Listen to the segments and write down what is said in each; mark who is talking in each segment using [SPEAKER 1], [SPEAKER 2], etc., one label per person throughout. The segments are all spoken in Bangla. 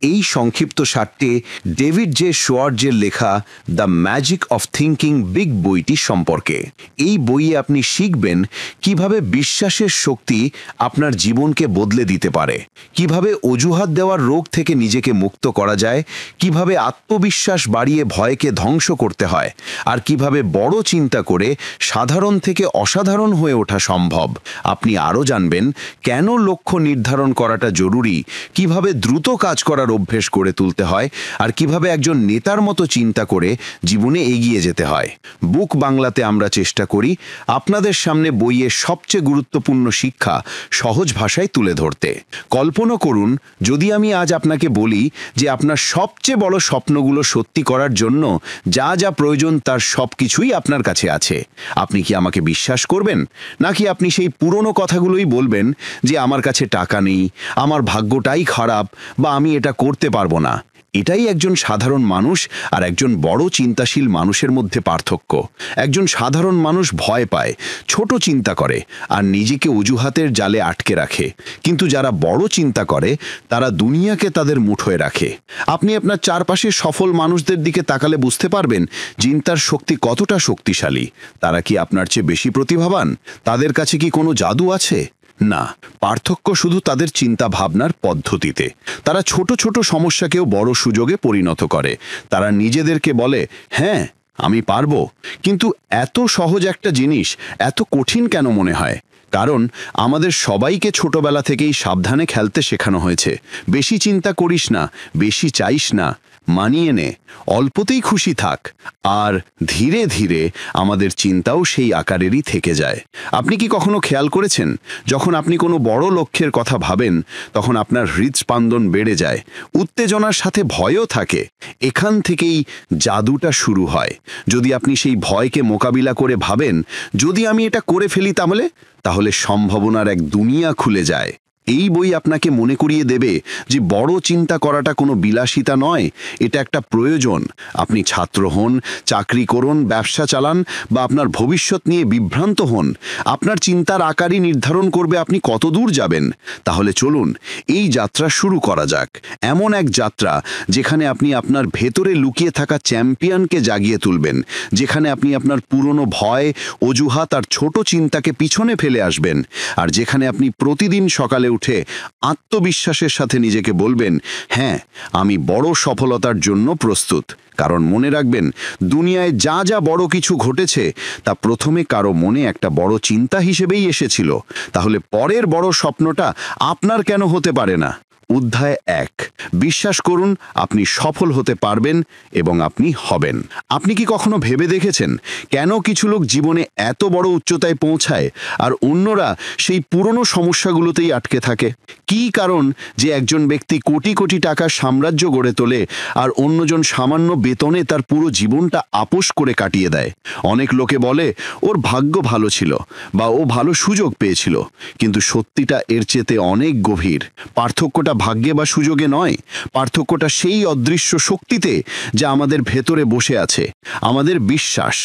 [SPEAKER 1] এই সংক্ষিপ্ত সারটি ডেভিড জে শোয়ার্জের লেখা the magic of thinking big বইটি সম্পর্কে। এই বইয়ে আপনি শিখবেন কিভাবে বিশ্বাসের শক্তি আপনার জীবনকে বদলে দিতে পারে, কিভাবে অজুহাত দেওয়ার রোগ থেকে নিজেকে মুক্ত করা যায়, কিভাবে আত্মবিশ্বাস বাড়িয়ে ভয়কে ধ্বংস করতে হয়, আর কিভাবে বড় চিন্তা করে সাধারণ থেকে অসাধারণ হয়ে ওঠা সম্ভব। আপনি আরও জানবেন কেন লক্ষ্য নির্ধারণ করাটা জরুরি, কিভাবে দ্রুত কাজ করার অভ্যেস করে তুলতে হয়, আর কিভাবে একজন নেতার মতো চিন্তা করে জীবনে এগিয়ে যেতে হয়। বুক বাংলাতে আমরা চেষ্টা করি আপনাদের সামনে বইয়ের সবচেয়ে গুরুত্বপূর্ণ শিক্ষা সহজ ভাষায় তুলে ধরতে। কল্পনা করুন যদি আমি আজ আপনাকে বলি যে আপনার সবচেয়ে বড় স্বপ্নগুলো সত্যি করার জন্য যা যা প্রয়োজন তার সব কিছুই আপনার কাছে আছে। আপনি কি আমাকে বিশ্বাস করবেন, নাকি আপনি সেই পুরনো কথাগুলোই বলবেন যে আমার কাছে টাকা নেই, আমার ভাগ্যটাই খারাপ, বা আমি এটা করতে পারবো না? এটাই একজন সাধারণ মানুষ আর একজন বড় চিন্তাশীল মানুষের মধ্যে পার্থক্য। একজন সাধারণ মানুষ ভয় পায়, ছোট চিন্তা করে আর নিজেকে অজুহাতের জালে আটকে রাখে, কিন্তু যারা বড় চিন্তা করে তারা দুনিয়াকে তাদের মুঠোয় রাখে। আপনি আপনার চারপাশে সফল মানুষদের দিকে তাকালে বুঝতে পারবেন চিন্তার শক্তি কতটা শক্তিশালী। তারা কি আপনার চেয়ে বেশি প্রতিভাবান? তাদের কাছে কি কোনো জাদু আছে? না, পার্থক্য শুধু তাদের চিন্তা ভাবনার পদ্ধতিতে। তারা ছোট ছোট সমস্যাকেও বড় সুযোগে পরিণত করে। তারা নিজেদেরকে বলে, হ্যাঁ আমি পারবো। কিন্তু এত সহজ একটা জিনিস এত কঠিন কেন মনে হয়? কারণ আমাদের সবাইকে ছোটবেলা থেকেই সাবধানে খেলতে শেখানো হয়েছে। বেশি চিন্তা করিস না, বেশি চাইস না, মানিয়ে নে, অল্পতেই খুশি থাক। আর ধীরে ধীরে আমাদের চিন্তাও সেই আকারেরই থেকে যায়। আপনি কি কখনো খেয়াল করেছেন যখন আপনি কোনো বড় লক্ষ্যের কথা ভাবেন তখন আপনার হৃদস্পন্দন বেড়ে যায়, উত্তেজনার সাথে ভয়ও থাকে? এখান থেকেই জাদুটা শুরু হয়। যদি আপনি সেই ভয়কে মোকাবিলা করে ভাবেন, যদি আমি এটা করে ফেলি তাহলে সম্ভাবনার এক দুনিয়া খুলে যায়। এই বই আপনাকে মনে করিয়ে দেবে যে বড় চিন্তা করাটা কোনো বিলাসিতা নয়, এটা একটা প্রয়োজন। আপনি ছাত্র হন, চাকরি করুন, ব্যবসা চালান, বা আপনার ভবিষ্যৎ নিয়ে বিভ্রান্ত হন, আপনার চিন্তার আকারই নির্ধারণ করবে আপনি কত দূর যাবেন। তাহলে চলুন এই যাত্রা শুরু করা যাক। এমন এক যাত্রা যেখানে আপনি আপনার ভেতরে লুকিয়ে থাকা চ্যাম্পিয়নকে জাগিয়ে তুলবেন, যেখানে আপনি আপনার পুরনো ভয়, অজুহাত আর ছোট চিন্তাকে পিছনে ফেলে আসবেন, আর যেখানে আপনি প্রতিদিন সকালে উঠে আত্মবিশ্বাসের সাথে নিজেকে বলবেন, হ্যাঁ আমি বড় সফলতার জন্য প্রস্তুত। কারণ মনে রাখবেন, দুনিয়ায় যা যা বড় কিছু ঘটেছে তা প্রথমে কারো মনে একটা বড় চিন্তা হিসেবেই এসেছিল। তাহলে পরের বড় স্বপ্নটা আপনার কেন হতে পারে না? অধ্যায় 1। বিশ্বাস করুন আপনি সফল হতে পারবেন এবং আপনি হবেন। আপনি কি কখনো ভেবে দেখেছেন কেন কিছু লোক জীবনে এত বড় উচ্চতায় পৌঁছায় আর অন্যরা সেই পুরনো সমস্যাগুলোতেই আটকে থাকে? কী কারণ যে একজন ব্যক্তি কোটি কোটি টাকার সাম্রাজ্য গড়ে তোলে আর অন্যজন সামান্য বেতনে তার পুরো জীবনটা আপোস করে কাটিয়ে দেয়? অনেক লোকে বলে ওর ভাগ্য ভালো ছিল বা ও ভালো সুযোগ পেয়েছিল, কিন্তু সত্যিটা এর চেয়ে অনেক গভীর। পার্থক্যটা ভাগ্যে বা সুযোগে নয়, পার্থক্যটা সেই অদৃশ্য শক্তিতে যা আমাদের ভেতরে বসে আছে, আমাদের বিশ্বাস।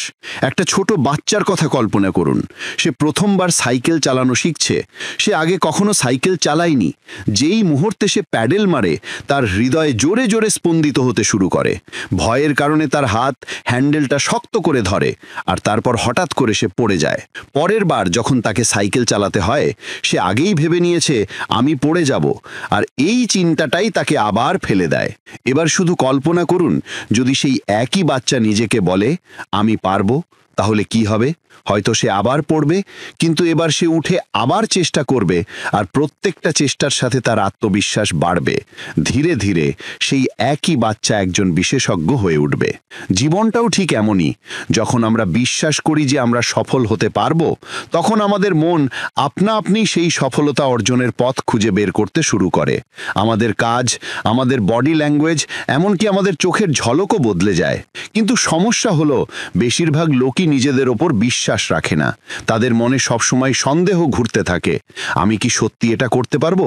[SPEAKER 1] একটা ছোট বাচ্চার কথা কল্পনা করুন। সে প্রথমবার সাইকেল চালানো শিখছে। সে আগে কখনো সাইকেল চালায়নি। যেই মুহূর্তে সে প্যাডেল মারে তার হৃদয় জোরে জোরে স্পন্দিত হতে শুরু করে। ভয়ের কারণে তার হাত হ্যান্ডেলটা শক্ত করে ধরে, আর তারপর হঠাৎ করে সে পড়ে যায়। পরের বার যখন তাকে সাইকেল চালাতে হয়, সে আগেই ভেবে নিয়েছে আমি পড়ে যাব, আর এই চিন্তাটাই তাকে আবার ফেলে দেয়। এবার শুধু কল্পনা করুন যদি সেই একই বাচ্চা নিজেকে বলে আমি পারবো, তাহলে কি হবে? হয়তো সে আবার পড়বে, কিন্তু এবার সে উঠে আবার চেষ্টা করবে, আর প্রত্যেকটা চেষ্টার সাথে তার আত্মবিশ্বাস বাড়বে। ধীরে ধীরে সেই একই বাচ্চা একজন বিশেষজ্ঞ হয়ে উঠবে। জীবনটাও ঠিক এমনই। যখন আমরা বিশ্বাস করি যে আমরা সফল হতে পারবো, তখন আমাদের মন আপনা আপনি সেই সফলতা অর্জনের পথ খুঁজে বের করতে শুরু করে। আমাদের কাজ, আমাদের বডি ল্যাঙ্গুয়েজ, এমনকি আমাদের চোখের ঝলকও বদলে যায়। কিন্তু সমস্যা হলো বেশিরভাগ লোকই নিজেদের ওপর বিশ্বাস রাখে না। তাদের মনে সবসময় সন্দেহ ঘুরতে থাকে। আমি কি সত্যি এটা করতে পারবো?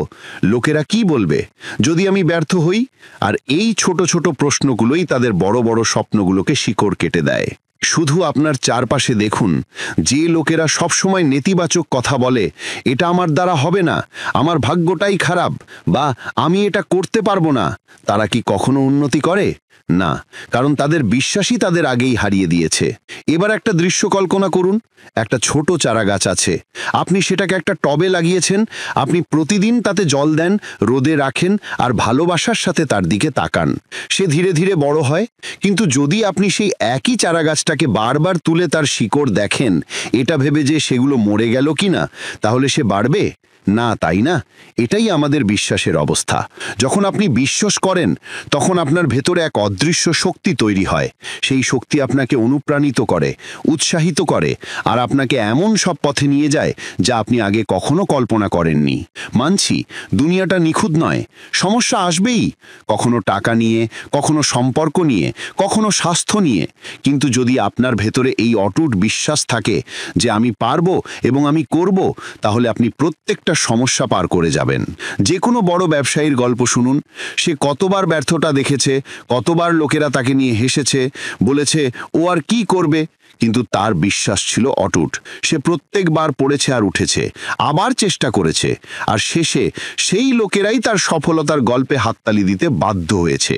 [SPEAKER 1] লোকেরা কি বলবে যদি আমি ব্যর্থ হই? আর এই ছোট ছোট প্রশ্নগুলোই তাদের বড় বড় স্বপ্নগুলোকে শিকড় কেটে দেয়। শুধু আপনার চারপাশে দেখুন, যে লোকেরা সবসময় নেতিবাচক কথা বলে, এটা আমার দ্বারা হবে না, আমার ভাগ্যটাই খারাপ, বা আমি এটা করতে পারবো না, তারা কি কখনো উন্নতি করে? না, কারণ তাদের বিশ্বাসই তাদের আগেই হারিয়ে দিয়েছে। এবার একটা দৃশ্য কল্পনা করুন। একটা ছোট চারা গাছ আছে, আপনি সেটাকে একটা টবে লাগিয়েছেন, আপনি প্রতিদিন তাতে জল দেন, রোদে রাখেন, আর ভালোবাসার সাথে তার দিকে তাকান। সে ধীরে ধীরে বড় হয়। কিন্তু যদি আপনি সেই একই চারা গাছটাকে বারবার তুলে তার শিকড় দেখেন, এটা ভেবে যে সেগুলো মরে গেল কিনা, তাহলে সে বাড়বে না, তাই না? এটাই আমাদের বিশ্বাসের অবস্থা। যখন আপনি বিশ্বাস করেন, তখন আপনার ভেতরে এক অদৃশ্য শক্তি তৈরি হয়। সেই শক্তি আপনাকে অনুপ্রাণিত করে, উৎসাহিত করে, আর আপনাকে এমন সব পথে নিয়ে যায় যা আপনি আগে কখনো কল্পনা করেননি। মানছি, দুনিয়াটা নিখুঁত নয়, সমস্যা আসবেই, কখনো টাকা নিয়ে, কখনো সম্পর্ক নিয়ে, কখনো স্বাস্থ্য নিয়ে। কিন্তু যদি আপনার ভেতরে এই অটুট বিশ্বাস থাকে যে আমি পারবো এবং আমি করব, তাহলে আপনি প্রত্যেকটা সমস্যা পার করে যাবেন। যে কোনো বড় ব্যবসায়ীর গল্প শুনুন। সে কতবার ব্যর্থতা দেখেছে, কতবার লোকেরা তাকে নিয়ে হেসেছে, বলেছে ও আর কি করবে, কিন্তু তার বিশ্বাস ছিল অটুট। সে প্রত্যেকবার পড়েছে আর উঠেছে, আবার চেষ্টা করেছে, আর শেষে সেই লোকেরাই তার সফলতার গল্পে হাততালি দিতে বাধ্য হয়েছে।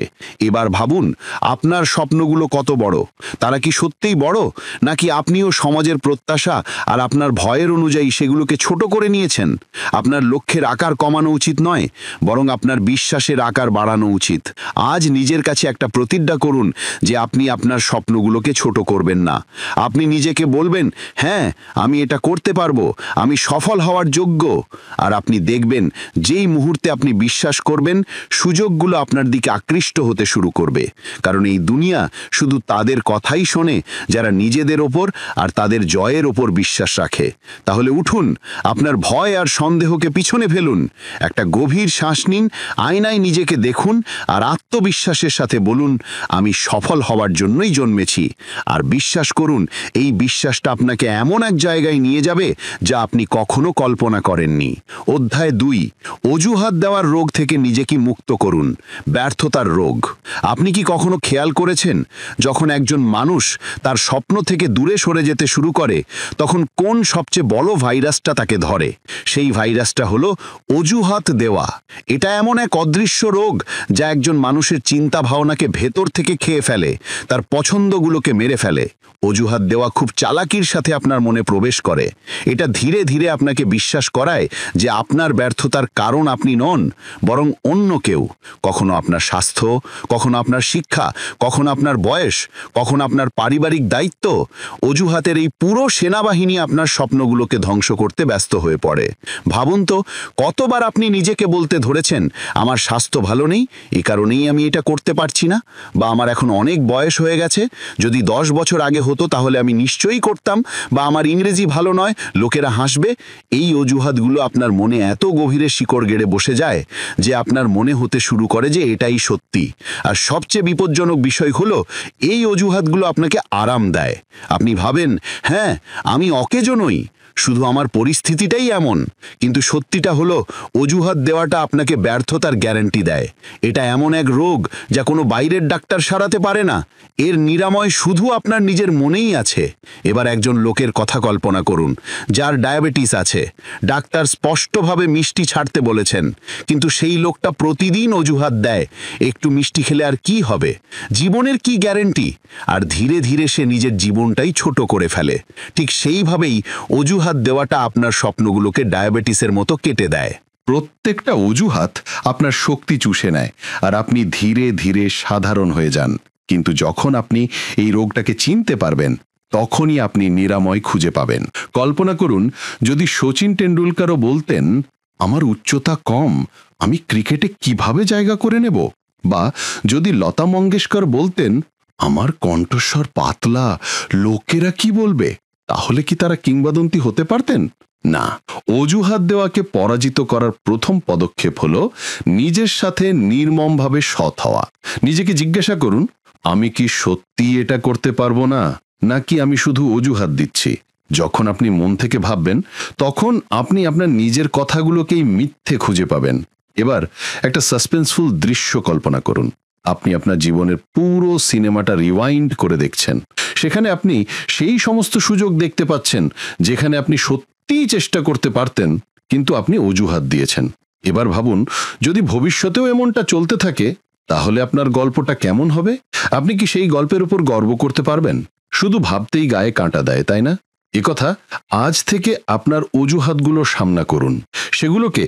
[SPEAKER 1] এবার ভাবুন, আপনার স্বপ্নগুলো কত বড়। তারা কি সত্যিই বড়, নাকি আপনিও সমাজের প্রত্যাশা আর আপনার ভয়ের অনুযায়ী সেগুলোকে ছোট করে নিয়েছেন? আপনার লক্ষ্যের আকার কমানো উচিত নয়, বরং আপনার বিশ্বাসের আকার বাড়ানো উচিত। আজ নিজের কাছে একটা প্রতিজ্ঞা করুন যে আপনি আপনার স্বপ্নগুলোকে ছোট করবেন না। আপনি নিজেকে বলবেন, হ্যাঁ, আমি এটা করতে পারবো, আমি সফল হওয়ার যোগ্য। আর আপনি দেখবেন, যেই মুহূর্তে আপনি বিশ্বাস করবেন, সুযোগগুলো আপনার দিকে আকৃষ্ট হতে শুরু করবে। কারণ এই দুনিয়া শুধু তাদের কথাই শোনে যারা নিজেদের ওপর আর তাদের জয়ের ওপর বিশ্বাস রাখে। তাহলে উঠুন, আপনার ভয় আর সন্দেহকে পিছনে ফেলুন, একটা গভীর শ্বাস নিন, আয়নায় নিজেকে দেখুন, আর আত্মবিশ্বাসের সাথে বলুন, আমি সফল হওয়ার জন্যই জন্মেছি। আর বিশ্বাস করুন, এই বিশ্বাসটা আপনাকে এমন এক জায়গায় নিয়ে যাবে যা আপনি কখনো কল্পনা করেননি। অধ্যায় 2, অজুহাত দেওয়ার রোগ থেকে নিজেকে মুক্ত করুন। ব্যর্থতার রোগ। আপনি কি কখনো খেয়াল করেছেন, যখন একজন মানুষ তার স্বপ্ন থেকে দূরে সরে যেতে শুরু করে, তখন কোন সবচেয়ে বড় ভাইরাসটা তাকে ধরে? সেই ভাইরাসটা হলো অজুহাত দেওয়া। এটা এমন এক অদৃশ্য রোগ যা একজন মানুষের চিন্তা ভাবনাকে ভেতর থেকে খেয়ে ফেলে, তার পছন্দগুলোকে মেরে ফেলে। অজুহাত দেওয়া খুব চালাকির সাথে আপনার মনে প্রবেশ করে। এটা ধীরে ধীরে আপনাকে বিশ্বাস করায় যে আপনার ব্যর্থতার কারণ আপনি নন, বরং অন্য কেউ। কখনো আপনার স্বাস্থ্য, কখনো আপনার শিক্ষা, কখনো আপনার বয়স, কখনো আপনার পারিবারিক দায়িত্ব। অজুহাতের এই পুরো সেনাবাহিনী আপনার স্বপ্নগুলোকে ধ্বংস করতে ব্যস্ত হয়ে পড়ে। ভাবুন তো, কতবার আপনি নিজেকে বলতে ধরেছেন, আমার স্বাস্থ্য ভালো নেই, এই কারণেই আমি এটা করতে পারছি না, বা আমার এখন অনেক বয়স হয়ে গেছে, যদি 10 বছর আগে হতো তাহলে আমি নিশ্চয়ই করতাম, বা আমার ইংরেজি ভালো নয়, লোকেরা হাসবে। এই অজুহাতগুলো আপনার মনে এত গভীরে শিকড় গেড়ে বসে যায় যে আপনার মনে হতে শুরু করে যে এটাই সত্যি। আর সবচেয়ে বিপজ্জনক বিষয় হলো, এই অজুহাতগুলো আপনাকে আরাম দেয়। আপনি ভাবেন, হ্যাঁ, আমি অকেজো নই, শুধু আমার পরিস্থিতিটাই এমন। কিন্তু সত্যিটা হলো, অজুহাত দেওয়াটা আপনাকে ব্যর্থতার গ্যারান্টি দেয়। এটা এমন এক রোগ যা কোনো বাইরের ডাক্তার সারাতে পারে না। এর নিরাময় শুধু আপনার নিজের মনেই আছে। এবার একজন লোকের কথা কল্পনা করুন, যার ডায়াবেটিস আছে। ডাক্তার স্পষ্টভাবে মিষ্টি ছাড়তে বলেছেন, কিন্তু সেই লোকটা প্রতিদিন অজুহাত দেয়, একটু মিষ্টি খেলে আর কি হবে, জীবনের কি গ্যারান্টি? আর ধীরে ধীরে সে নিজের জীবনটাই ছোট করে ফেলে। ঠিক সেইভাবেই অজুহাত দেওয়াটা আপনার স্বপ্নগুলোকে ডায়াবেটিসের মতো কেটে দেয়।
[SPEAKER 2] প্রত্যেকটা অজুহাত আপনার শক্তি চুষে নেয়, আর আপনি ধীরে ধীরে সাধারণ হয়ে যান। কিন্তু যখন আপনি এই রোগটাকে চিনতে পারবেন, তখনই আপনি নিরাময় খুঁজে পাবেন। কল্পনা করুন, যদি শচীন টেন্ডুলকারও বলতেন, আমার উচ্চতা কম, আমি ক্রিকেটে কিভাবে জায়গা করে নেব? বা যদি লতা মঙ্গেশকর বলতেন, আমার কণ্ঠস্বর পাতলা, লোকেরা কি বলবে? তাহলে কি তারা কিংবদন্তি হতে পারতেন? না। অজুহাত দেওয়াকে পরাজিত করার প্রথম পদক্ষেপ হলো নিজের সাথে নির্মমভাবে সৎ হওয়া। নিজেকে জিজ্ঞাসা করুন, আমি কি সত্যি এটা করতে পারবো না, নাকি আমি শুধু অজুহাত দিচ্ছি? যখন আপনি মন থেকে ভাববেন, তখন আপনি আপনার নিজের কথাগুলোকেই মিথ্যে খুঁজে পাবেন। এবার একটা সাসপেন্সফুল দৃশ্য কল্পনা করুন। আপনি আপনার জীবনের পুরো সিনেমাটা রিওয়াইন্ড করে দেখছেন। সেখানে আপনি সেই সমস্ত সুযোগ দেখতে পাচ্ছেন যেখানে আপনি সত্যিই চেষ্টা করতে পারতেন, কিন্তু আপনি অজুহাত দিয়েছেন। এবার ভাবুন, যদি ভবিষ্যতেও এমনটা চলতে থাকে, তাহলে আপনার গল্পটা কেমন হবে? আপনি কি সেই গল্পের উপর গর্ব করতে পারবেন? শুধু ভাবতেই গায়ে কাঁটা দেয়, তাই না? একথা আজ থেকে আপনার অজুহাতগুলো সামনা করুন, সেগুলোকে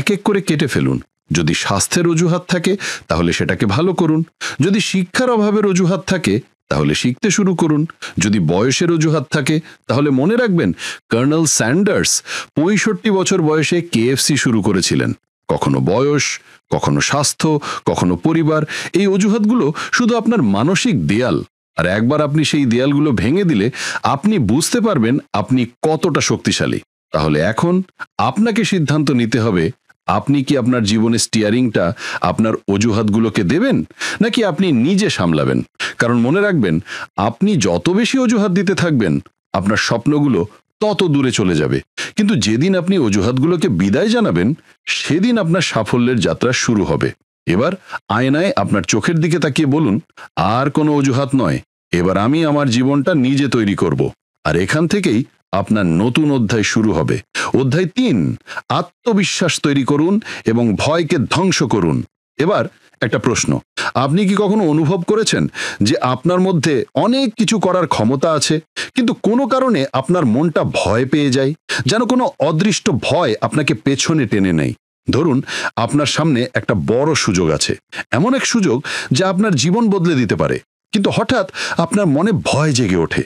[SPEAKER 2] এক এক করে কেটে ফেলুন। যদি স্বাস্থ্যের অজুহাত থাকে তাহলে সেটাকে ভালো করুন, যদি শিক্ষার অভাবের অজুহাত থাকে তাহলে শিখতে শুরু করুন, যদি বয়সের অজুহাত থাকে তাহলে মনে রাখবেন কর্নেল স্যান্ডার্স 65 বছর বয়সে কেএফসি শুরু করেছিলেন। কখনো বয়স, কখনো স্বাস্থ্য, কখনো পরিবার, এই অজুহাতগুলো শুধু আপনার মানসিক দেয়াল। আর একবার আপনি সেই দেয়ালগুলো ভেঙে দিলে আপনি বুঝতে পারবেন আপনি কতটা শক্তিশালী। তাহলে এখন আপনাকে সিদ্ধান্ত নিতে হবে, আপনি কি আপনার জীবনের স্টিয়ারিংটা আপনার অজুহাতগুলোকে দেবেন, নাকি আপনি নিজে সামলাবেন? কারণ মনে রাখবেন, আপনি যত বেশি অজুহাত দিতে থাকবেন, আপনার স্বপ্নগুলো তত দূরে চলে যাবে। কিন্তু যেদিন আপনি অজুহাতগুলোকে বিদায় জানাবেন, সেদিন আপনার সাফল্যের যাত্রা শুরু হবে। এবার আয়নায় আপনার চোখের দিকে তাকিয়ে বলুন, আর কোনো অজুহাত নয়, এবার আমি আমার জীবনটা নিজে তৈরি করব। আর এখান থেকেই আপনার নতুন অধ্যায় শুরু হবে। অধ্যায় 3, আত্মবিশ্বাস তৈরি করুন এবং ভয়কে ধ্বংস করুন। এবার একটা প্রশ্ন, আপনি কি কখনো অনুভব করেছেন যে আপনার মধ্যে অনেক কিছু করার ক্ষমতা আছে, কিন্তু কোনো কারণে আপনার মনটা ভয় পেয়ে যায়, যেন কোনো অদৃষ্ট ভয় আপনাকে পেছনে টেনে নেয়? ধরুন, আপনার সামনে একটা বড় সুযোগ আছে, এমন এক সুযোগ যা আপনার জীবন বদলে দিতে পারে, কিন্তু হঠাৎ আপনার মনে ভয় জেগে ওঠে।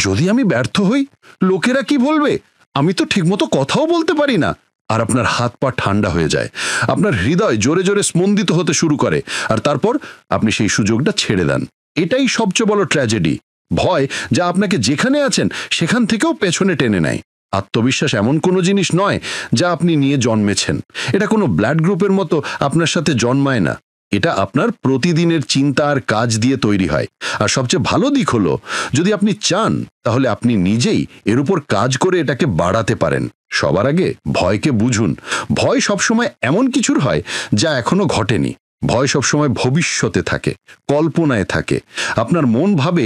[SPEAKER 2] যদি আমি ব্যর্থ হই, লোকেরা কি বলবে? আমি তো ঠিকমতো কথাও বলতে পারি না। আর আপনার হাত পা ঠান্ডা হয়ে যায়, আপনার হৃদয় জোরে জোরে স্পন্দিত হতে শুরু করে, আর তারপর আপনি সেই সুযোগটা ছেড়ে দেন। এটাই সবচেয়ে বড় ট্র্যাজেডি। ভয় যা আপনাকে যেখানে আছেন সেখান থেকেও পেছনে টেনে নেয়। আত্মবিশ্বাস এমন কোনো জিনিস নয় যা আপনি নিয়ে জন্মেছেন। এটা কোনো ব্লাড গ্রুপের মতো আপনার সাথে জন্মায় না। এটা আপনার প্রতিদিনের চিন্তা আর কাজ দিয়ে তৈরি হয়। আর সবচেয়ে ভালো দিক হলো, যদি আপনি চান তাহলে আপনি নিজেই এর উপর কাজ করে এটাকে বাড়াতে পারেন। সবার আগে ভয়কে বুঝুন। ভয় সবসময় এমন কিছুর হয় যা এখনো ঘটেনি। ভয় সবসময় ভবিষ্যতে থাকে, কল্পনায় থাকে। আপনার মন ভাবে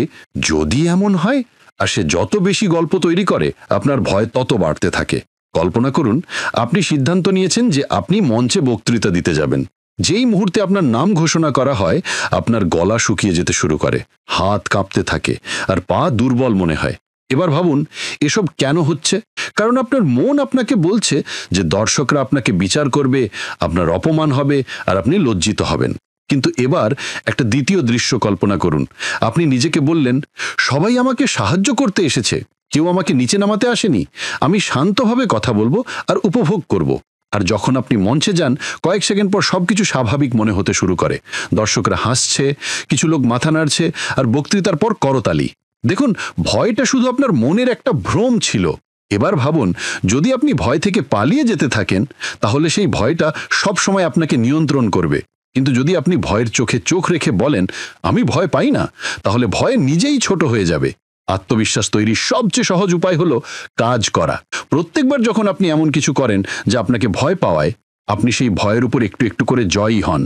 [SPEAKER 2] যদি এমন হয়, আর সে যত বেশি গল্প তৈরি করে আপনার ভয় তত বাড়তে থাকে। কল্পনা করুন, আপনি সিদ্ধান্ত নিয়েছেন যে আপনি মঞ্চে বক্তৃতা দিতে যাবেন। যেই মুহূর্তে আপনার নাম ঘোষণা করা হয়, আপনার গলা শুকিয়ে যেতে শুরু করে, হাত কাঁপতে থাকে আর পা দুর্বল মনে হয়। এবার ভাবুন, এসব কেন হচ্ছে? কারণ আপনার মন আপনাকে বলছে যে দর্শকরা আপনাকে বিচার করবে, আপনার অপমান হবে আর আপনি লজ্জিত হবেন। কিন্তু এবার একটা দ্বিতীয় দৃশ্য কল্পনা করুন। আপনি নিজেকে বললেন, সবাই আমাকে সাহায্য করতে এসেছে, কেউ আমাকে নিচে নামাতে আসেনি। আমি শান্তভাবে কথা বলবো আর উপভোগ করব। আর যখন আপনি মঞ্চে যান, কয়েক সেকেন্ড পর সবকিছু স্বাভাবিক মনে হতে শুরু করে। দর্শকরা হাসছে, কিছু লোক মাথা নাড়ছে, আর বক্তৃতার পর করতালি। দেখুন, ভয়টা শুধু আপনার মনের একটা ভ্রম ছিল। এবার ভাবুন, যদি আপনি ভয় থেকে পালিয়ে যেতে থাকেন, তাহলে সেই ভয়টা সব সময় আপনাকে নিয়ন্ত্রণ করবে। কিন্তু যদি আপনি ভয়ের চোখে চোখ রেখে বলেন, আমি ভয় পাই না, তাহলে ভয় নিজেই ছোট হয়ে যাবে। আত্মবিশ্বাস তৈরির সবচেয়ে সহজ উপায় হলো কাজ করা। প্রত্যেকবার যখন আপনি এমন কিছু করেন যা আপনাকে ভয় পাওয়ায়, আপনি সেই ভয়ের উপর একটু একটু করে জয়ী হন।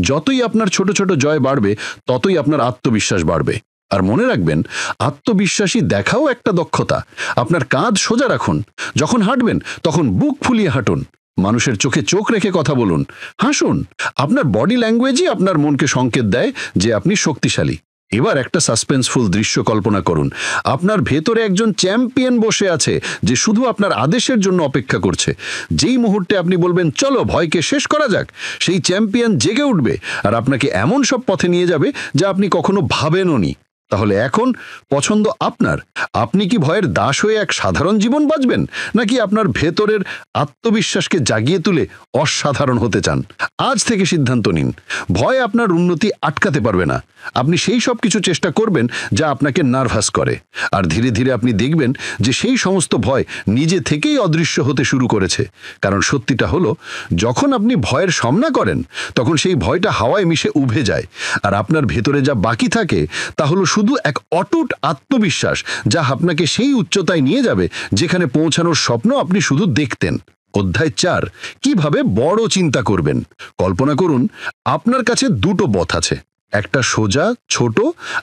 [SPEAKER 2] যতই আপনার ছোট ছোট জয় বাড়বে, ততই আপনার আত্মবিশ্বাস বাড়বে। আর মনে রাখবেন, আত্মবিশ্বাসী দেখাও একটা দক্ষতা। আপনার কাঁধ সোজা রাখুন, যখন হাঁটবেন তখন বুক ফুলিয়ে হাঁটুন, মানুষের চোখে চোখ রেখে কথা বলুন, হাসুন। আপনার বডি ল্যাঙ্গুয়েজই আপনার মনকে সংকেত দেয় যে আপনি শক্তিশালী। এবার একটা সাসপেন্সফুল দৃশ্য কল্পনা করুন। আপনার ভেতরে একজন চ্যাম্পিয়ন বসে আছে যে শুধু আপনার আদেশের জন্য অপেক্ষা করছে। যেই মুহূর্তে আপনি বলবেন, চলো ভয়কে শেষ করা যাক, সেই চ্যাম্পিয়ন জেগে উঠবে আর আপনাকে এমন সব পথে নিয়ে যাবে যা আপনি কখনো ভাবেনওনি। তাহলে এখন পছন্দ আপনার। আপনি কি ভয়ের দাস হয়ে এক সাধারণ জীবন বাঁচবেন, নাকি আপনার ভেতরের আত্মবিশ্বাসকে জাগিয়ে তুলে অসাধারণ হতে চান? আজ থেকে সিদ্ধান্ত নিন। ভয় আপনার উন্নতি আটকাতে পারবে না। আপনি সেই সব কিছু চেষ্টা করবেন যা আপনাকে নার্ভাস করে, আর ধীরে ধীরে আপনি দেখবেন যে সেই সমস্ত ভয় নিজে থেকেই অদৃশ্য হতে শুরু করেছে। কারণ সত্যিটা হলো, যখন আপনি ভয়ের সামনা করেন, তখন সেই ভয়টা হাওয়ায় মিশে উবে যায়, আর আপনার ভেতরে যা বাকি থাকে তা হলো শুধু এক অটুট আত্মবিশ্বাস, যা আপনাকে সেই উচ্চতায় নিয়ে যাবে যেখানে পৌঁছানোর স্বপ্ন আপনি শুধু দেখতেন। অধ্যায় 4, কিভাবে বড় চিন্তা করবেন। কল্পনা করুন, আপনার কাছে দুটো পথ আছে।
[SPEAKER 3] একটা সোজা, ছোট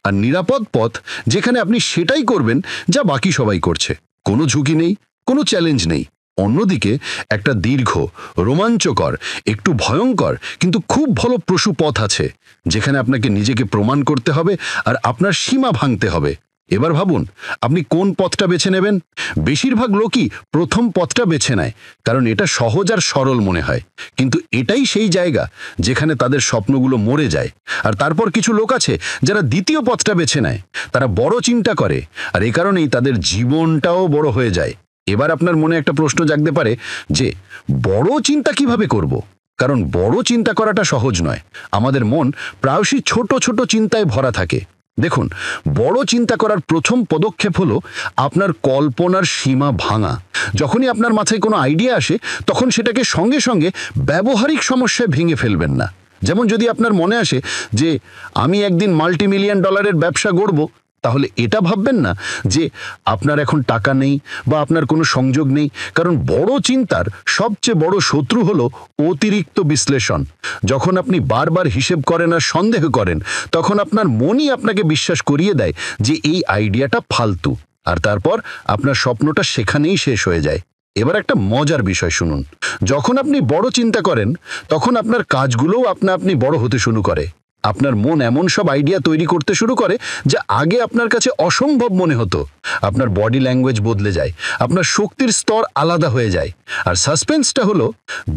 [SPEAKER 3] আর নিরাপদ পথ, যেখানে আপনি সেটাই করবেন যা বাকি সবাই করছে। কোনো ঝুঁকি নেই, কোনো চ্যালেঞ্জ নেই। অন্যদিকে একটা দীর্ঘ, রোমাঞ্চকর, একটু ভয়ঙ্কর কিন্তু খুব ফলপ্রসূ পথ আছে, যেখানে আপনাকে নিজেকে প্রমাণ করতে হবে আর আপনার সীমা ভাঙতে হবে। এবার ভাবুন, আপনি কোন পথটা বেছে নেবেন? বেশিরভাগ লোকই প্রথম পথটা বেছে নেয়, কারণ এটা সহজ আর সরল মনে হয়। কিন্তু এটাই সেই জায়গা যেখানে তাদের স্বপ্নগুলো মরে যায়। আর তারপর কিছু লোক আছে যারা দ্বিতীয় পথটা বেছে নেয়। তারা বড় চিন্তা করে, আর এই কারণেই তাদের জীবনটাও বড় হয়ে যায়। এবার আপনার মনে একটা প্রশ্ন জাগতে পারে যে বড় চিন্তা কিভাবে করব? কারণ বড় চিন্তা করাটা সহজ নয়। আমাদের মন প্রায়শই ছোট ছোট চিন্তায় ভরা থাকে। দেখুন, বড় চিন্তা করার প্রথম পদক্ষেপ হলো আপনার কল্পনার সীমা ভাঙা। যখনই আপনার মাথায় কোনো আইডিয়া আসে, তখন সেটাকে সঙ্গে সঙ্গে ব্যবহারিক সমস্যায় ভেঙে ফেলবেন না। যেমন যদি আপনার মনে আসে যে আমি একদিন $multi-million ব্যবসা গড়ব, তাহলে এটা ভাববেন না যে আপনার এখন টাকা নেই বা আপনার কোনো সংযোগ নেই। কারণ বড় চিন্তার সবচেয়ে বড় শত্রু হলো অতিরিক্ত বিশ্লেষণ। যখন আপনি বারবার হিসেব করেন আর সন্দেহ করেন, তখন আপনার মনই আপনাকে বিশ্বাস করিয়ে দেয় যে এই আইডিয়াটা ফালতু, আর তারপর আপনার স্বপ্নটা সেখানেই শেষ হয়ে যায়। এবার একটা মজার বিষয় শুনুন, যখন আপনি বড় চিন্তা করেন, তখন আপনার কাজগুলোও আপনি বড় হতে শুরু করে। আপনার মন এমন সব আইডিয়া তৈরি করতে শুরু করে যা আগে আপনার কাছে অসম্ভব মনে হতো। আপনার বডি ল্যাঙ্গুয়েজ বদলে যায়, আপনার শক্তির স্তর আলাদা হয়ে যায়। আর সাসপেন্সটা হলো,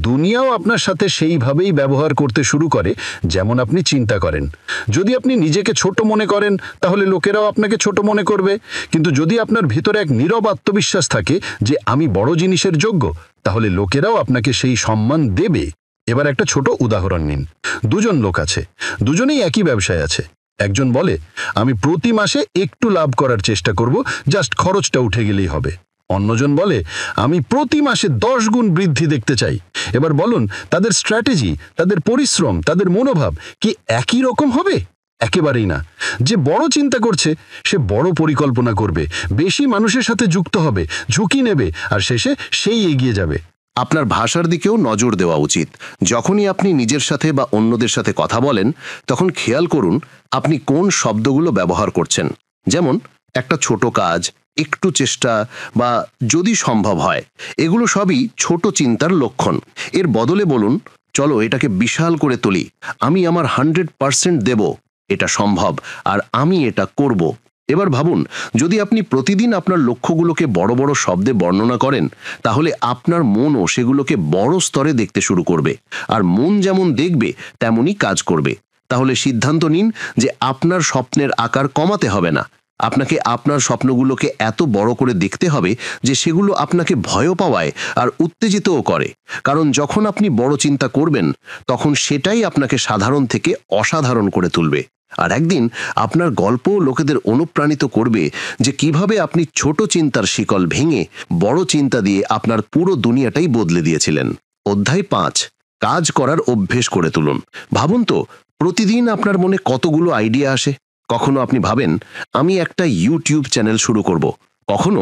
[SPEAKER 3] দুনিয়াও আপনার সাথে সেইভাবেই ব্যবহার করতে শুরু করে যেমন আপনি চিন্তা করেন। যদি আপনি নিজেকে ছোট মনে করেন, তাহলে লোকেরাও আপনাকে ছোট মনে করবে। কিন্তু যদি আপনার ভিতরে এক নীরব আত্মবিশ্বাস থাকে যে আমি বড় জিনিসের যোগ্য, তাহলে লোকেরাও আপনাকে সেই সম্মান দেবে। এবার একটা ছোট উদাহরণ নিন। দুজন লোক আছে, দুজনেই একই ব্যবসায় আছে। একজন বলে আমি প্রতি মাসে একটু লাভ করার চেষ্টা করব, জাস্ট খরচটা উঠে গেলেই হবে। অন্যজন বলে আমি প্রতি মাসে 10 গুণ বৃদ্ধি দেখতে চাই। এবার বলুন, তাদের স্ট্র্যাটেজি, তাদের পরিশ্রম, তাদের মনোভাব কি একই রকম হবে? একেবারেই না। যে বড় চিন্তা করছে সে বড় পরিকল্পনা করবে, বেশি মানুষের সাথে যুক্ত হবে, ঝুঁকি নেবে, আর শেষে সেই এগিয়ে যাবে।
[SPEAKER 1] আপনার ভাষার দিকেও নজর দেওয়া উচিত। যখনই আপনি নিজের সাথে বা অন্যদের সাথে কথা বলেন, তখন খেয়াল করুন আপনি কোন শব্দগুলো ব্যবহার করছেন। যেমন একটা ছোট কাজ, একটু চেষ্টা, বা যদি সম্ভব হয়। এগুলো সবই ছোট চিন্তার লক্ষণ। এর বদলে বলুন, চলো এটাকে বিশাল করে তুলি, আমি আমার 100% দেব, এটা সম্ভব আর আমি এটা করব। এবার ভাবুন, যদি আপনি প্রতিদিন আপনার লক্ষ্যগুলোকে বড় বড় শব্দে বর্ণনা করেন, তাহলে আপনার মনও সেগুলোকে বড় স্তরে দেখতে শুরু করবে। আর মন যেমন দেখবে তেমনই কাজ করবে। তাহলে সিদ্ধান্ত নিন যে আপনার স্বপ্নের আকার কমাতে হবে না। আপনাকে আপনার স্বপ্নগুলোকে এত বড় করে দেখতে হবে যে সেগুলো আপনাকে ভয় পাওয়ায় আর উত্তেজিতও করে। কারণ যখন আপনি বড় চিন্তা করবেন, তখন সেটাই আপনাকে সাধারণ থেকে অসাধারণ করে তুলবে। আর একদিন আপনার গল্পও লোকেদের অনুপ্রাণিত করবে যে কিভাবে আপনি ছোট চিন্তার শিকল ভেঙে বড় চিন্তা দিয়ে আপনার পুরো দুনিয়াটাই বদলে দিয়েছিলেন। অধ্যায় 5, কাজ করার অভ্যেস করে তুলুন। ভাবুন তো, প্রতিদিন আপনার মনে কতগুলো আইডিয়া আসে। কখনো আপনি ভাবেন আমি একটা ইউটিউব চ্যানেল শুরু করব, কখনো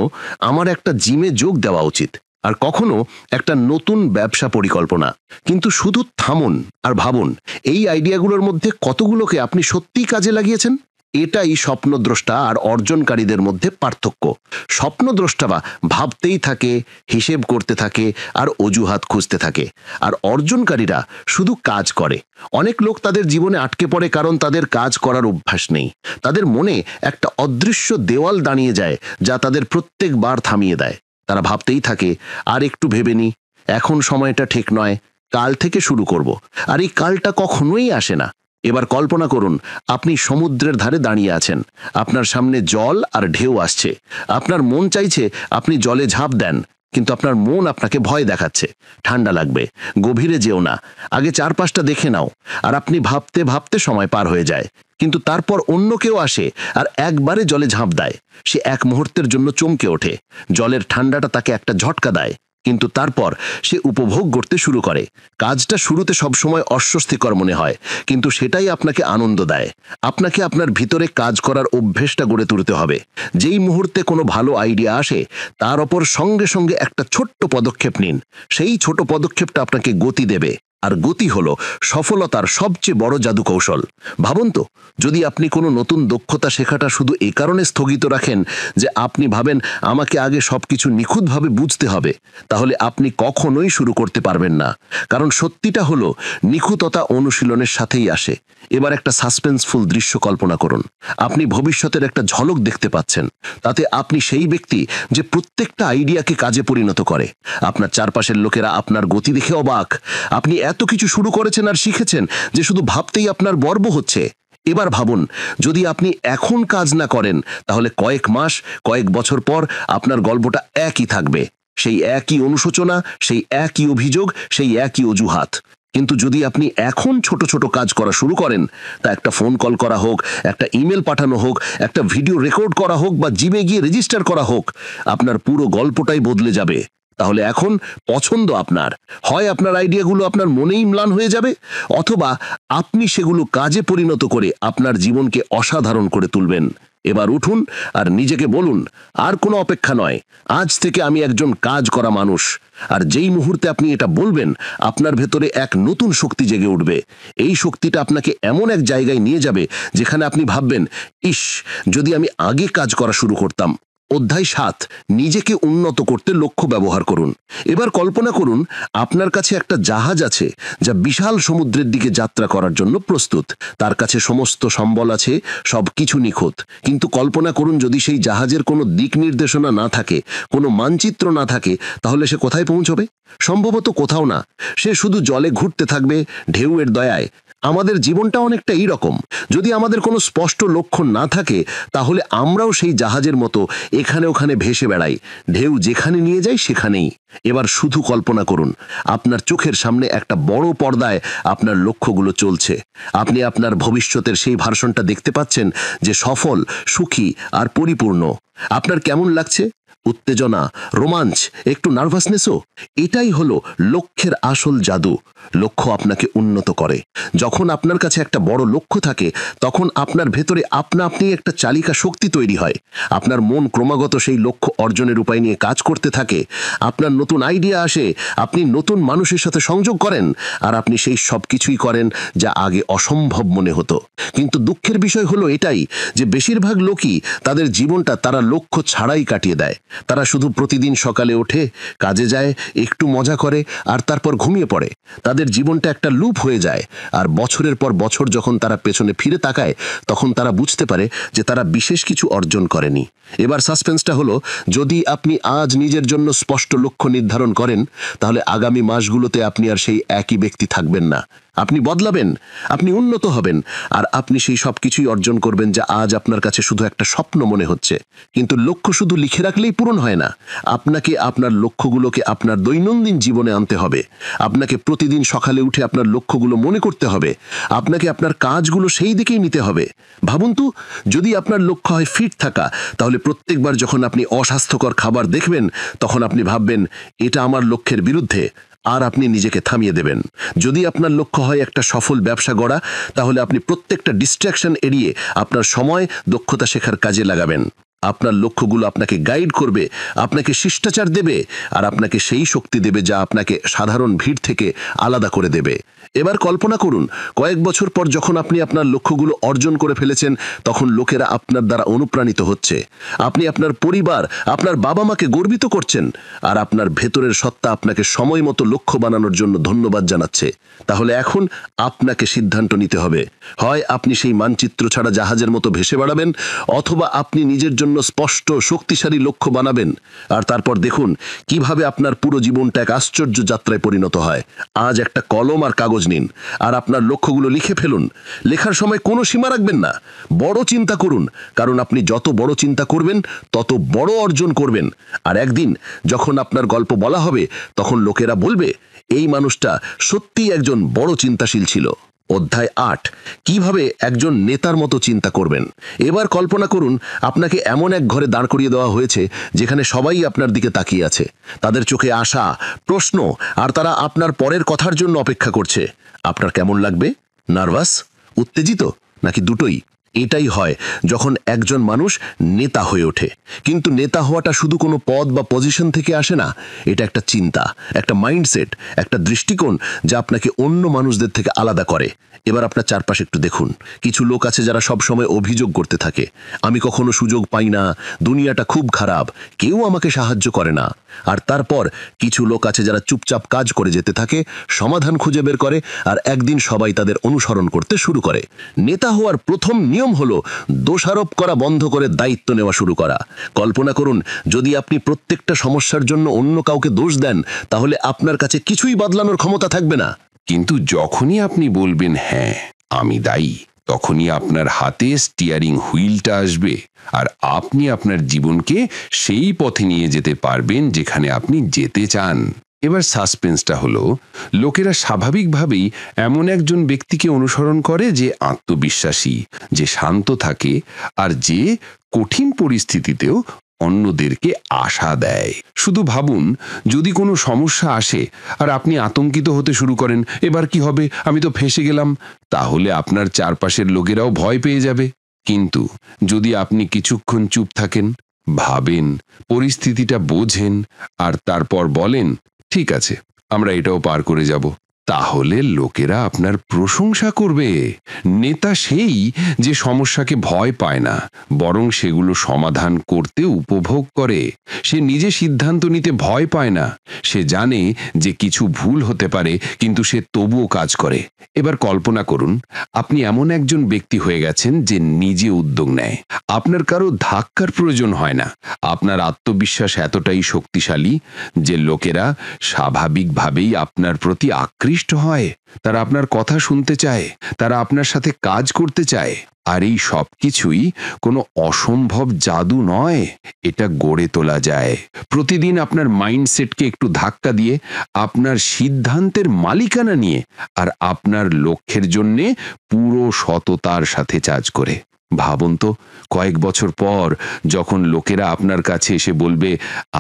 [SPEAKER 1] আমার একটা জিমে যোগ দেওয়া উচিত, আর কখনো একটা নতুন ব্যবসা পরিকল্পনা। কিন্তু শুধু থামুন আর ভাবুন, এই আইডিয়াগুলোর মধ্যে কতগুলোকে আপনি সত্যিই কাজে লাগিয়েছেন? এটাই স্বপ্নদ্রষ্টা আর অর্জনকারীদের মধ্যে পার্থক্য। স্বপ্নদ্রষ্টারা ভাবতেই থাকে, হিসেব করতে থাকে আর অজুহাত খুঁজতে থাকে, আর অর্জনকারীরা শুধু কাজ করে। অনেক লোক তাদের জীবনে আটকে পড়ে কারণ তাদের কাজ করার অভ্যাস নেই। তাদের মনে একটা অদৃশ্য দেওয়াল দাঁড়িয়ে যায় যা তাদের প্রত্যেকবার থামিয়ে দেয়। তারা ভাবতেই থাকে, আর একটু ভেবে নি, এখন সময়টা ঠিক নয়, কাল থেকে শুরু করব। আর এই কালটা কখনোই আসে না। এবার কল্পনা করুন আপনি সমুদ্রের ধারে দাঁড়িয়ে আছেন, আপনার সামনে জল আর ঢেউ আসছে। আপনার মন চাইছে আপনি জলে ঝাঁপ দেন, কিন্তু আপনার মন আপনাকে ভয় দেখাচ্ছে, ঠান্ডা লাগবে, গভীরে যেও না, আগে চারপাশটা দেখে নাও। আর আপনি ভাবতে ভাবতে সময় পার হয়ে যায়। কিন্তু তারপর অন্য কেউ আসে আর একবারে জলে ঝাঁপ দেয়। সে এক মুহূর্তের জন্য চমকে ওঠে, জলের ঠান্ডাটা তাকে একটা ঝটকা দেয়, কিন্তু তারপর সে উপভোগ করতে শুরু করে। কাজটা শুরুতে সবসময় অস্বস্তিকর মনে হয়, কিন্তু সেটাই আপনাকে আনন্দ দেয়। আপনাকে আপনার ভিতরে কাজ করার অভ্যেসটা গড়ে তুলতে হবে। যেই মুহূর্তে কোনো ভালো আইডিয়া আসে, তার ওপর সঙ্গে সঙ্গে একটা ছোট্ট পদক্ষেপ নিন। সেই ছোট পদক্ষেপটা আপনাকে গতি দেবে।
[SPEAKER 4] আর গতি হলো সফলতার সবচেয়ে বড় জাদু কৌশল। ভাবুন তো, যদি আপনি কোনো নতুন দক্ষতা শেখাটা শুধু এ কারণে স্থগিত রাখেন যে আপনি ভাবেন আমাকে আগে সবকিছু নিখুঁতভাবে বুঝতে হবে, তাহলে আপনি কখনোই শুরু করতে পারবেন না। কারণ সত্যিটা হলো নিখুঁততা অনুশীলনের সাথেই আসে। এবার একটা সাসপেন্সফুল দৃশ্য কল্পনা করুন। আপনি ভবিষ্যতের একটা ঝলক দেখতে পাচ্ছেন। তাতে আপনি সেই ব্যক্তি যে প্রত্যেকটা আইডিয়াকে কাজে পরিণত করে। আপনার চারপাশের লোকেরা আপনার গতি দেখে অবাক। আপনি এত কিছু শুরু করেছেন আর শিখেছেন যে শুধু ভাবতেই আপনার গর্ব হচ্ছে। এবার ভাবুন, যদি আপনি এখন কাজ না করেন, তাহলে কয়েক মাস, কয়েক বছর পর আপনার গল্পটা একই থাকবে। সেই একই অনুশোচনা, সেই একই অভিযোগ, সেই একই অজুহাত। কিন্তু যদি আপনি এখন ছোট ছোট কাজ করা শুরু করেন, তা একটা ফোন কল করা হোক, একটা ইমেল পাঠানো হোক, একটা ভিডিও রেকর্ড করা হোক, বা জিমে গিয়ে রেজিস্টার করা হোক, আপনার পুরো গল্পটাই বদলে যাবে। তাহলে এখন পছন্দ আপনার। হয় আপনার আইডিয়াগুলো আপনার মনেই ম্লান হয়ে যাবে, অথবা আপনি সেগুলো কাজে পরিণত করে আপনার জীবনকে অসাধারণ করে তুলবেন। এবার উঠুন আর নিজেকে বলুন, আর কোনো অপেক্ষা নয়, আজ থেকে আমি একজন কাজ করা মানুষ। আর যেই মুহূর্তে আপনি এটা বলবেন, আপনার ভেতরে এক নতুন শক্তি জেগে উঠবে। এই শক্তিটা আপনাকে এমন এক জায়গায় নিয়ে যাবে যেখানে আপনি ভাববেন, ইস, যদি আমি আগে কাজ করা শুরু করতাম। অধ্যায় 7, নিজেকে উন্নত করতে লক্ষ্য ব্যবহার করুন। এবার কল্পনা করুন আপনার কাছে একটা জাহাজ আছে যা বিশাল সমুদ্রের দিকে যাত্রা করার জন্য প্রস্তুত। তার কাছে সমস্ত সম্বল আছে, সবকিছু নিখুঁত। কিন্তু কল্পনা করুন যদি সেই জাহাজের কোনো দিক নির্দেশনা না থাকে, কোনো মানচিত্র না থাকে, তাহলে সে কোথায় পৌঁছবে? সম্ভবত কোথাও না। সে শুধু জলে ঘুরতে থাকবে ঢেউয়ের দয়ায়। আমাদের জীবনটা অনেকটা এই রকম। যদি আমাদের কোনো স্পষ্ট লক্ষ্য না থাকে, তাহলে আমরাও সেই জাহাজের মতো এখানে ওখানে ভেসে বেড়াই। ঢেউ যেখানে নিয়ে যায় সেখানেই। এবার শুধু কল্পনা করুন আপনার চোখের সামনে একটা বড় পর্দায় আপনার লক্ষ্যগুলো চলছে। আপনি আপনার ভবিষ্যতের সেই ভার্সনটা দেখতে পাচ্ছেন, যে সফল, সুখী আর পরিপূর্ণ। আপনার কেমন লাগছে? উত্তেজনা, রোমাঞ্চ, একটু নার্ভাসনেসও? এটাই হলো লক্ষ্যের আসল জাদু। লক্ষ্য আপনাকে উন্নত করে। যখন আপনার কাছে একটা বড় লক্ষ্য থাকে, তখন আপনার ভেতরে আপনা আপনি একটা চালিকা শক্তি তৈরি হয়। আপনার মন ক্রমাগত সেই লক্ষ্য অর্জনের উপায় নিয়ে কাজ করতে থাকে। আপনার নতুন আইডিয়া আসে, আপনি নতুন মানুষের সাথে সংযোগ করেন, আর আপনি সেই সব কিছুই করেন যা আগে অসম্ভব মনে হতো। কিন্তু দুঃখের বিষয় হলো এটাই যে বেশিরভাগ লোকই তাদের জীবনটা তারা লক্ষ্য ছাড়াই কাটিয়ে দেয়। তারা শুধু প্রতিদিন সকালে ওঠে, কাজে যায়, একটু মজা করে, আর তারপর ঘুমিয়ে পড়ে। তাদের জীবনটা একটা লুপ হয়ে যায়। আর বছরের পর বছর যখন তারা পেছনে ফিরে তাকায়, তখন তারা বুঝতে পারে যে তারা বিশেষ কিছু অর্জন করেনি। এবার সাসপেন্সটা হলো, যদি আপনি আজ নিজের জন্য স্পষ্ট লক্ষ্য নির্ধারণ করেন, তাহলে আগামী মাসগুলোতে আপনি আর সেই একই ব্যক্তি থাকবেন না। আপনি বদলাবেন, আপনি উন্নত হবেন, আর আপনি সেই সব কিছুই অর্জন করবেন যা আজ আপনার কাছে শুধু একটা স্বপ্ন মনে হচ্ছে। কিন্তু লক্ষ্য শুধু লিখে রাখলেই পূরণ হয় না। আপনাকে আপনার লক্ষ্যগুলোকে আপনার দৈনন্দিন জীবনে আনতে হবে। আপনাকে প্রতিদিন সকালে উঠে আপনার লক্ষ্যগুলো মনে করতে হবে। আপনাকে আপনার কাজগুলো সেই দিকেই নিতে হবে। ভাবুন তো, যদি আপনার লক্ষ্য হয় ফিট থাকা, তাহলে প্রত্যেকবার যখন আপনি অস্বাস্থ্যকর খাবার দেখবেন, তখন আপনি ভাববেন, এটা আমার লক্ষ্যের বিরুদ্ধে, আর আপনি নিজেকে থামিয়ে দেবেন। যদি আপনার লক্ষ্য হয় একটা সফল ব্যবসা গড়া, তাহলে আপনি প্রত্যেকটা ডিস্ট্র্যাকশন এড়িয়ে আপনার সময় দক্ষতা শেখার কাজে লাগাবেন। আপনার লক্ষ্যগুলো আপনাকে গাইড করবে, আপনাকে শিষ্টাচার দেবে, আর আপনাকে সেই শক্তি দেবে যা আপনাকে সাধারণ ভিড় থেকে আলাদা করে দেবে। এবার কল্পনা করুন, কয়েক বছর পর যখন আপনি আপনার লক্ষ্যগুলো অর্জন করে ফেলেছেন, তখন লোকেরা আপনার দ্বারা অনুপ্রাণিত হচ্ছে। আপনি আপনার পরিবার, আপনার বাবা মাকে গর্বিত করছেন, আর আপনার ভেতরের সত্তা আপনাকে সময় মতো লক্ষ্য বানানোর জন্য ধন্যবাদ জানাচ্ছে। তাহলে এখন আপনাকে সিদ্ধান্ত নিতে হবে। হয় আপনি সেই মানচিত্র ছাড়া জাহাজের মতো ভেসে বেড়াবেন, অথবা আপনি নিজের জন্য স্পষ্ট, শক্তিশালী লক্ষ্য বানাবেন। আর তারপর দেখুন কিভাবে আপনার পুরো জীবনটা এক আশ্চর্য যাত্রায় পরিণত হয়। আজ একটা কলম আর কাগজ নিন, আর আপনার লক্ষ্যগুলো লিখে ফেলুন। লেখার সময় কোনো সীমা রাখবেন না। বড় চিন্তা করুন, কারণ আপনি যত বড় চিন্তা করবেন, তত বড় অর্জন করবেন। আর একদিন যখন আপনার গল্প বলা হবে, তখন লোকেরা বলবে, এই মানুষটা সত্যিই একজন বড় চিন্তাশীল ছিল। অধ্যায় 8, কিভাবে একজন নেতার মতো চিন্তা করবেন। এবার কল্পনা করুন আপনাকে এমন এক ঘরে দাঁড় করিয়ে দেওয়া হয়েছে যেখানে সবাই আপনার দিকে তাকিয়ে আছে। তাদের চোখে আশা, প্রশ্ন, আর তারা আপনার পরের কথার জন্য অপেক্ষা করছে। আপনার কেমন লাগবে? নার্ভাস, উত্তেজিত, নাকি দুটোই? এটাই হয় যখন একজন মানুষ নেতা হয়ে ওঠে। কিন্তু নেতা হওয়াটা শুধু কোনো পদ বা পজিশন থেকে আসে না, এটা একটা চিন্তা, একটা মাইন্ডসেট, একটা দৃষ্টিকোণ যা আপনাকে অন্য মানুষদের থেকে আলাদা করে। এবার আপনার চারপাশে একটু দেখুন, কিছু লোক আছে যারা সব সময় অভিযোগ করতে থাকে, আমি কখনো সুযোগ পাই না, দুনিয়াটা খুব খারাপ, কেউ আমাকে সাহায্য করে না। আর তারপর কিছু লোক আছে যারা চুপচাপ কাজ করে যেতে থাকে, সমাধান খুঁজে বের করে, আর একদিন সবাই তাদের অনুসরণ করতে শুরু করে। নেতা হওয়ার প্রথম নিয়ম হলো দোষারোপ করা বন্ধ করে দায়িত্ব নেওয়া শুরু করা। কল্পনা করুন, যদি আপনি প্রত্যেকটা সমস্যার জন্য অন্য কাউকে দোষ দেন, তাহলে আপনার কাছে কিছুই বদলানোর ক্ষমতা থাকবে না।
[SPEAKER 1] কিন্তু যখনই আপনি বলবেন হ্যাঁ আমি দায়ী, তখনই আপনার হাতে স্টিয়ারিং হুইলটা আসবে, আর আপনি আপনার জীবনকে সেই পথে নিয়ে যেতে পারবেন যেখানে আপনি যেতে চান। এবার সাসপেন্সটা হলো, লোকেরা স্বাভাবিকভাবেই এমন একজন ব্যক্তিকে অনুসরণ করে যে আত্মবিশ্বাসী, যে শান্ত থাকে, আর যে কঠিন পরিস্থিতিতেও অন্যদেরকে আশা দেয়। শুধু ভাবুন, যদি কোনো সমস্যা আসে আর আপনি আতঙ্কিত হতে শুরু করেন, এবার কি হবে, আমি তো ফেঁসে গেলাম, তাহলে আপনার চারপাশের লোকেরাও ভয় পেয়ে যাবে। কিন্তু যদি আপনি কিছুক্ষণ চুপ থাকেন, ভাবেন, পরিস্থিতিটা বোঝেন, আর তারপর বলেন ঠিক আছে আমরা এটাও পার করে যাব, তাহলে লোকেরা আপনার প্রশংসা করবে। নেতা সেই যে সমস্যাকে ভয় পায় না, বরং সেগুলো সমাধান করতে উপভোগ করে। সে নিজে সিদ্ধান্ত নিতে ভয় পায় না, সে জানে যে কিছু ভুল হতে পারে, কিন্তু সে তবুও কাজ করে। এবার কল্পনা করুন, আপনি এমন একজন ব্যক্তি হয়ে গেছেন যে নিজে উদ্যোগ নেয়, আপনার কারো ধাক্কার প্রয়োজন হয় না, আপনার আত্মবিশ্বাস এতটাই শক্তিশালী যে লোকেরা স্বাভাবিকভাবেই আপনার প্রতি আকৃষ্ট হয়, তারা আপনার কথা শুনতে চায়, তারা আপনার সাথে কাজ করতে চায়। আর এই সব কিছুই কোনো অসম্ভব জাদু নয়, এটা গড়ে তোলা যায় প্রতিদিন আপনার মাইন্ডসেটকে একটু ধাক্কা দিয়ে, আপনার সিদ্ধান্তের মালিকানা নিয়ে, আর আপনার লক্ষ্যের জন্যে পুরো সততার সাথে কাজ করে। ভাবুন তো, কয়েক বছর পর যখন লোকেরা আপনার কাছে এসে বলবে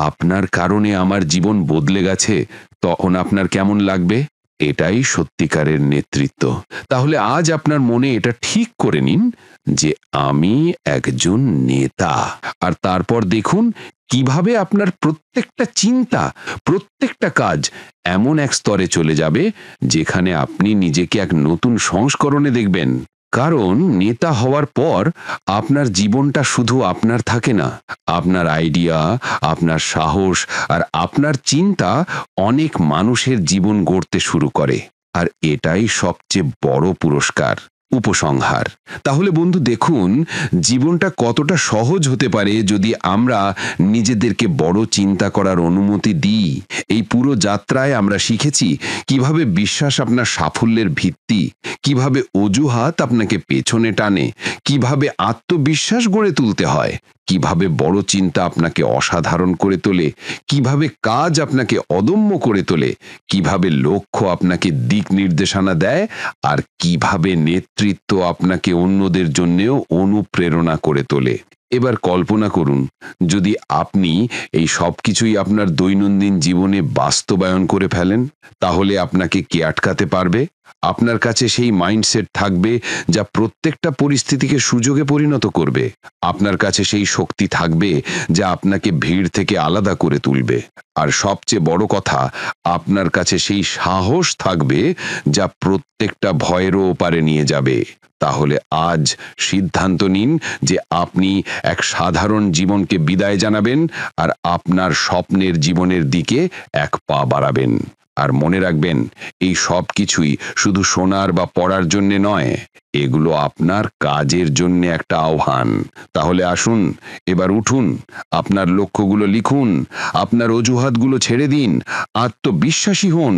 [SPEAKER 1] আপনার কারণে আমার জীবন বদলে গেছে, তখন আপনার কেমন লাগবে? এটাই সত্যিকারের নেতৃত্ব। তাহলে আজ আপনার মনে এটা ঠিক করে নিন যে আমি একজন নেতা, আর তারপর দেখুন কিভাবে আপনার প্রত্যেকটা চিন্তা, প্রত্যেকটা কাজ এমন এক স্তরে চলে যাবে যেখানে আপনি নিজেকে এক নতুন সংস্করণে দেখবেন। কারণ নেতা হওয়ার পর আপনার জীবনটা শুধু আপনার থাকে না, আপনার আইডিয়া, আপনার সাহস আর আপনার চিন্তা অনেক মানুষের জীবন গড়তে শুরু করে। আর এটাই সবচেয়ে বড় পুরস্কার। উপসংহার, তাহলে বন্ধু দেখুন জীবনটা কতটা সহজ হতে পারে যদি আমরা নিজেদেরকে বড় চিন্তা করার অনুমতি দিই। এই পুরো যাত্রায় আমরা শিখেছি কিভাবে বিশ্বাস আপনার সাফল্যের ভিত্তি, কিভাবে অজুহাত আপনাকে পেছনে টানে, কিভাবে আত্মবিশ্বাস গড়ে তুলতে হয়, কিভাবে বড় চিন্তা আপনাকে অসাধারণ করে তোলে, কিভাবে কাজ আপনাকে অদম্য করে তোলে, কিভাবে লক্ষ্য আপনাকে দিক নির্দেশনা দেয়, আর কিভাবে নেতৃত্ব আপনাকে অন্যদের জন্যেও অনুপ্রেরণা করে তোলে। এবার কল্পনা করুন, যদি আপনি এই সব কিছুই আপনার দৈনন্দিন জীবনে বাস্তবায়ন করে ফেলেন, তাহলে আপনাকে কে আটকাতে পারবে? আপনার কাছে সেই মাইন্ডসেট থাকবে যা প্রত্যেকটা পরিস্থিতিকে সুযোগে পরিণত করবে। আপনার কাছে সেই শক্তি থাকবে যা আপনাকে ভিড় থেকে আলাদা করে তুলবে। আর সবচেয়ে বড় কথা, আপনার কাছে সেই সাহস থাকবে যা প্রত্যেকটা ভয়েরও ওপারে নিয়ে যাবে। তাহলে আজ সিদ্ধান্ত নিন যে আপনি এক সাধারণ জীবনকে বিদায় জানাবেন আর আপনার স্বপ্নের জীবনের দিকে এক পা বাড়াবেন। আর মনে রাখবেন, এই সব কিছুই শুধু শোনার বা পড়ার জন্য নয়, এগুলো আপনার কাজের জন্য একটা আহ্বান। তাহলে আসুন, এবার উঠুন, আপনার লক্ষ্যগুলো লিখুন, আপনার অজুহাতগুলো ছেড়ে দিন, আত্মবিশ্বাসী হন,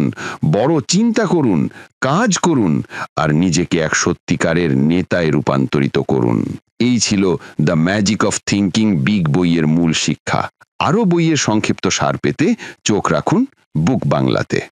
[SPEAKER 1] বড় চিন্তা করুন, কাজ করুন, আর নিজেকে এক সত্যিকারের নেতায় রূপান্তরিত করুন। এই ছিল the magic of thinking big বইয়ের মূল শিক্ষা। আরও বইয়ের সংক্ষিপ্ত সার পেতে চোখ রাখুন বুক বাংলাতে।